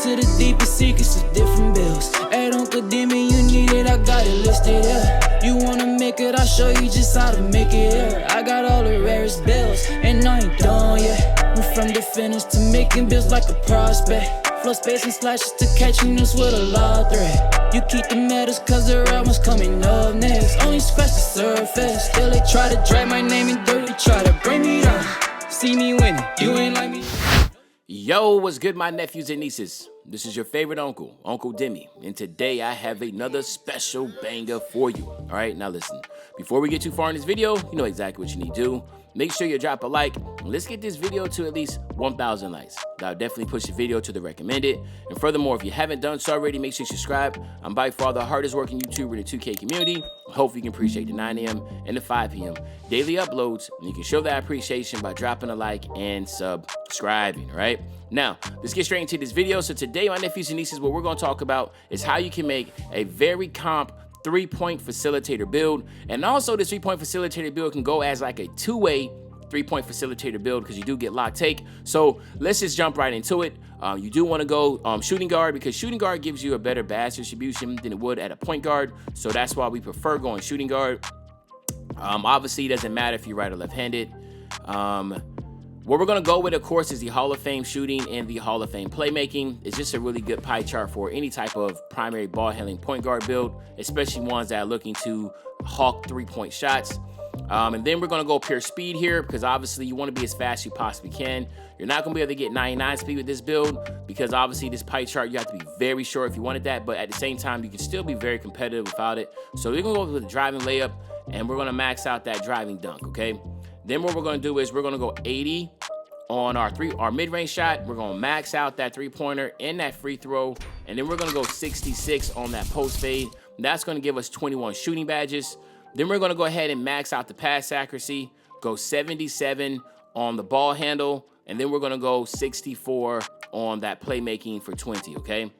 to the deepest secrets of different bills. Hey, don't condemn me, you need it, I got it listed, yeah. You wanna make it, I'll show you just how to make it, yeah. I got all the rarest bills, and I ain't done yet. Went from the finish to making bills like a prospect. Flow space and slashes to catching us with a lot of threat. You keep the medals cause the right one's coming up next. Only scratch the surface, still they try to drag my name in dirt, they try to bring me down. See me winning, you ain't like me. Yo, what's good, my nephews and nieces? This is your favorite uncle, Uncle Demi, and today I have another special banger for you. All right, now listen, before we get too far in this video, you know exactly what you need to do. Make sure you drop a like, and let's get this video to at least 1,000 likes. That'll definitely push the video to the recommended. And furthermore, if you haven't done so already, make sure you subscribe. I'm by far the hardest working YouTuber in the 2K community. Hopefully you can appreciate the 9 a.m. and the 5 p.m. daily uploads, and you can show that appreciation by dropping a like and subscribing, all right? Now, let's get straight into this video. So today, my nephews and nieces, what we're gonna talk about is how you can make a very comp 3-point facilitator build. And also this 3-point facilitator build can go as like a two-way 3-point facilitator build because you do get lock take. So let's just jump right into it. You do want to go shooting guard because shooting guard gives you a better badge distribution than it would at a point guard. So that's why we prefer going shooting guard. Obviously, it doesn't matter if you're right or left-handed. What we're going to go with, of course, is the Hall of Fame shooting and the Hall of Fame playmaking. It's just a really good pie chart for any type of primary ball handling point guard build, especially ones that are looking to hawk 3-point shots. And then we're going to go pure speed here because obviously you want to be as fast as you possibly can. You're not going to be able to get 99 speed with this build because obviously this pie chart, you have to be very short if you wanted that. But at the same time, you can still be very competitive without it. So we're going to go with the driving layup and we're going to max out that driving dunk, okay? Then what we're going to do is we're going to go 80 on our mid-range shot. We're going to max out that three-pointer and that free throw. And then we're going to go 66 on that post fade. That's going to give us 21 shooting badges. Then we're going to go ahead and max out the pass accuracy, go 77 on the ball handle, and then we're going to go 64 on that playmaking for 20, okay?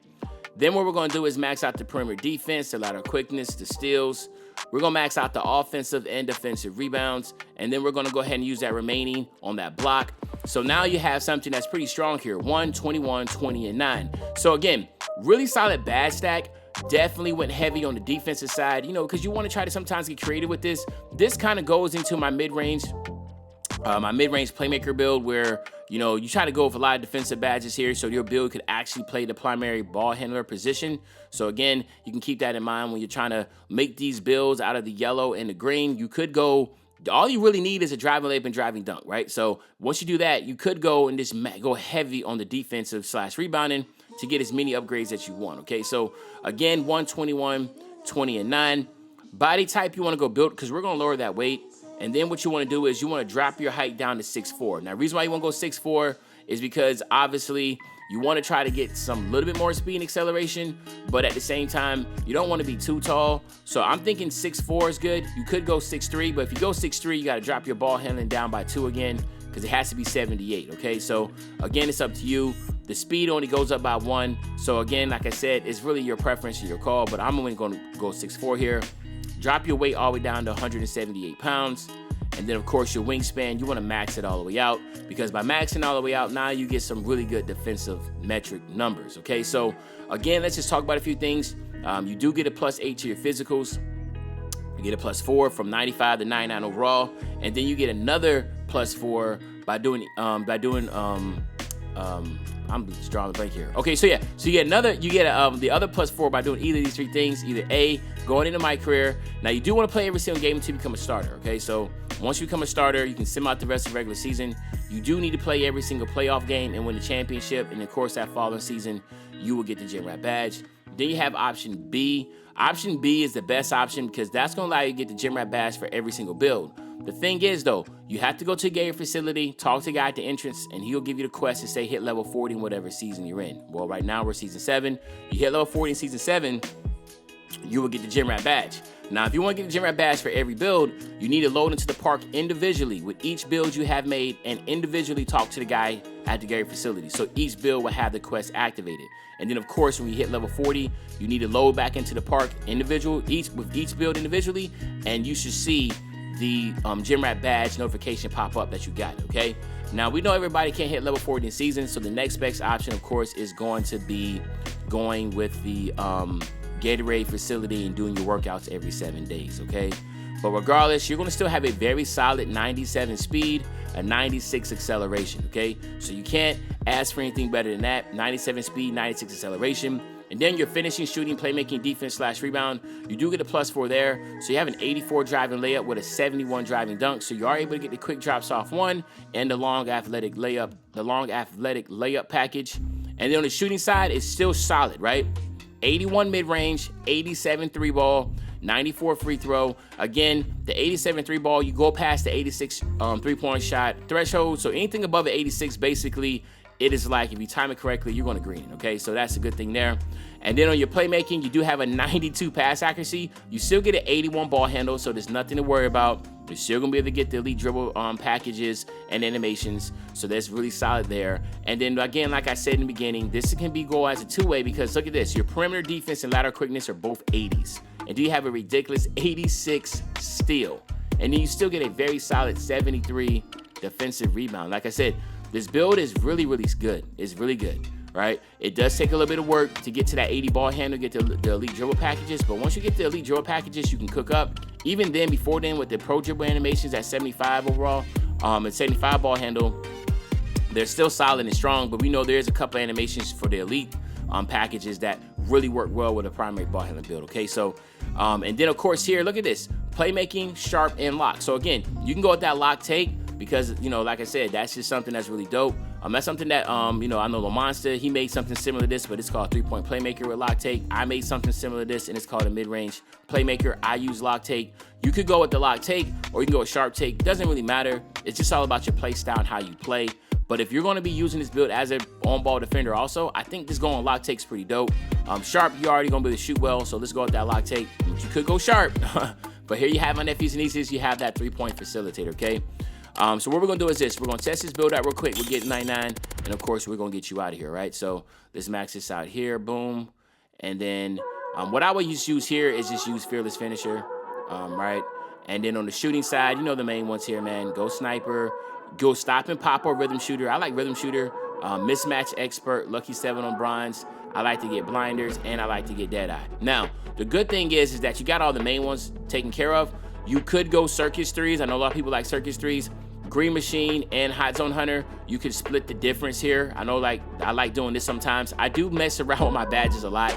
Then what we're going to do is max out the perimeter defense, the lateral quickness, the steals. We're going to max out the offensive and defensive rebounds, and then we're going to go ahead and use that remaining on that block. So now you have something that's pretty strong here, 1, 21, 20, and 9. So again, really solid badge stack. Definitely went heavy on the defensive side, you know, because you want to try to sometimes get creative with this. This kind of goes into my mid-range playmaker build where, you know, you try to go with a lot of defensive badges here so your build could actually play the primary ball handler position. So again, you can keep that in mind when you're trying to make these builds out of the yellow and the green. You could go, all you really need is a driving layup and driving dunk, right? So once you do that, you could go and just go heavy on the defensive / rebounding to get as many upgrades as you want, okay? So again, 1, 21, 20, and 9. Body type you want to go build because we're going to lower that weight. And then what you want to do is you want to drop your height down to 6'4". Now, the reason why you want to go 6'4" is because obviously you want to try to get some little bit more speed and acceleration, but at the same time, you don't want to be too tall. So I'm thinking 6'4" is good. You could go 6'3", but if you go 6'3", you got to drop your ball handling down by 2 again because it has to be 78, okay? So again, it's up to you. The speed only goes up by 1. So again, like I said, it's really your preference and your call, but I'm only going to go 6'4" here. Drop your weight all the way down to 178 pounds. And then, of course, your wingspan, you want to max it all the way out because by maxing all the way out, now you get some really good defensive metric numbers, okay? So, again, let's just talk about a few things. You do get a +8 to your physicals. You get a +4 from 95 to 99 overall. And then you get another +4 by doing I'm just drawing a blank here. Okay, so yeah, so you get the other +4 by doing either of these 3 things. Either A, going into my career. Now you do want to play every single game until you become a starter. Okay, so once you become a starter, you can sim out the rest of the regular season. You do need to play every single playoff game and win the championship. And of course, that following season, you will get the Gym Rat badge. Then you have option B. Option B is the best option because that's going to allow you to get the Gym Rat badge for every single build. The thing is, though, you have to go to a game facility, talk to the guy at the entrance, and he'll give you the quest to say hit level 40 in whatever season you're in. Well, right now we're season 7. You hit level 40 in season 7, you will get the Gym Rat badge. Now, if you want to get the Gym Rat badge for every build, you need to load into the park individually with each build you have made and individually talk to the guy at the game facility. So each build will have the quest activated. And then, of course, when you hit level 40, you need to load back into the park with each build individually, and you should see the gym rat badge notification pop up that you got, okay? Now, we know everybody can't hit level 40 in season, so the next best option, of course, is going to be going with the Gatorade facility and doing your workouts every 7 days, okay? But regardless, you're going to still have a very solid 97 speed, a 96 acceleration, okay? So you can't ask for anything better than that. 97 speed, 96 acceleration. And then your finishing, shooting, playmaking, defense / rebound, you do get a +4 there. So you have an 84 driving layup with a 71 driving dunk. So you are able to get the quick drops off one and the long athletic layup package. And then on the shooting side, it's still solid, right? 81 mid-range, 87 3-ball, 94 free throw. Again, the 87 3-ball, you go past the 86 3-point shot threshold. So anything above the 86, basically, it is like, if you time it correctly, you're going to green, okay? So that's a good thing there. And then on your playmaking, you do have a 92 pass accuracy. You still get an 81 ball handle, so there's nothing to worry about. You're still going to be able to get the elite dribble packages and animations, so that's really solid there. And then, again, like I said in the beginning, this can be go as a two-way because look at this. Your perimeter defense and lateral quickness are both 80s. And do you have a ridiculous 86 steal? And then you still get a very solid 73 defensive rebound. Like I said, this build is really, really good. It's really good, right? It does take a little bit of work to get to that 80 ball handle, get the elite dribble packages. But once you get the elite dribble packages, you can cook up. Even then, before then, with the pro dribble animations at 75 overall and 75 ball handle, they're still solid and strong. But we know there's a couple animations for the elite packages that really work well with a primary ball handler build, okay? So, and then, of course, here, look at this. Playmaking, sharp, and lock. So, again, you can go with that lock take. Because, you know, like I said, that's just something that's really dope. That's something that, you know, I know LaMonster, he made something similar to this, but it's called 3-point playmaker with lock take. I made something similar to this, and it's called a mid-range playmaker. I use lock take. You could go with the lock take, or you can go with sharp take. It doesn't really matter. It's just all about your play style and how you play. But if you're going to be using this build as an on-ball defender also, I think this going lock take's pretty dope. Sharp, you're already going to be able to shoot well, so let's go with that lock take. But you could go sharp. But here you have my nephews and nieces. You have that 3-point facilitator, okay? So what we're going to do is this. We're going to test this build out real quick. We'll get 99, and, of course, we're going to get you out of here, right? So let's max this out here. Boom. And then what I would use here is just use Fearless Finisher, right? And then on the shooting side, you know the main ones here, man. Go Sniper. Go Stop and Pop or Rhythm Shooter. I like Rhythm Shooter. Mismatch Expert. Lucky 7 on Bronze. I like to get Blinders, and I like to get Deadeye. Now, the good thing is that you got all the main ones taken care of. You could go Circus 3s. I know a lot of people like Circus 3s. Green Machine and Hot Zone Hunter, you could split the difference here. I know, like, I like doing this sometimes. I do mess around with my badges a lot.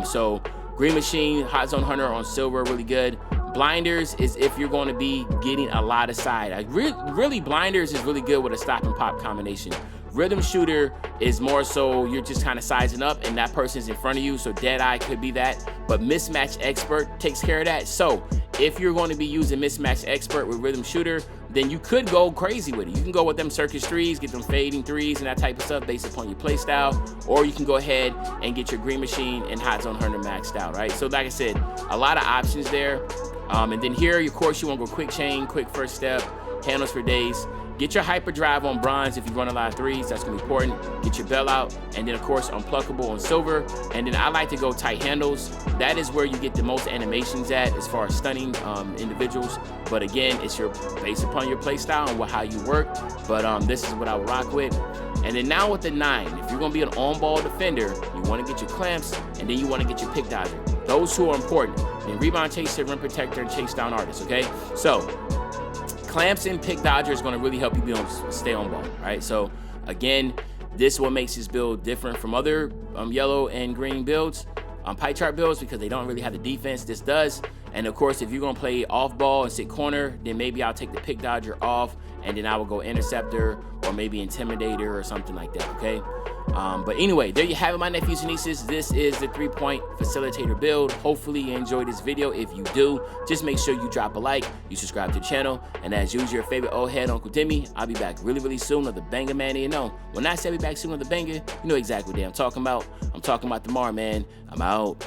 So Green Machine, Hot Zone Hunter on silver, really good. Blinders is if you're going to be getting a lot of side. Really, Blinders is really good with a stop and pop combination. Rhythm Shooter is more so you're just kind of sizing up and that person's in front of you, so Deadeye could be that. But Mismatch Expert takes care of that. So if you're going to be using Mismatch Expert with Rhythm Shooter, then you could go crazy with it. You can go with them Circus 3s, get them fading 3s and that type of stuff based upon your play style. Or you can go ahead and get your Green Machine and Hot Zone Hunter maxed out, right? So like I said, a lot of options there. And then here, of course, you want to go quick chain, quick first step, handles for days. Get your hyperdrive on bronze if you run a lot of 3s. That's going to be important. Get your bell out. And then, of course, unpluckable on silver. And then I like to go tight handles. That is where you get the most animations at as far as stunning individuals. But again, it's based upon your play style and how you work. But this is what I would rock with. And then now with the 9, if you're going to be an on-ball defender, you want to get your clamps, and then you want to get your pick dodger. Those two are important. Then rebound chaser, rim protector, and chase down artist, okay? So clamps and pick dodger is going to really help you stay on ball, right? So again, this is what makes this build different from other yellow and green builds, pie chart builds, because they don't really have the defense. This does. And of course, if you're going to play off ball and sit corner, then maybe I'll take the pick dodger off, and then I will go interceptor or maybe intimidator or something like that, okay? But anyway, there you have it, my nephews and nieces. This is the 3-point facilitator build. Hopefully you enjoyed this video. If you do, just make sure you drop a like, you subscribe to the channel, and as usual, your favorite old head, Uncle Demi. I'll be back really, really soon with the banger, man. You know, when I say I'll be back soon with the banger, you know exactly what I'm talking about. I'm talking about tomorrow, man. I'm out.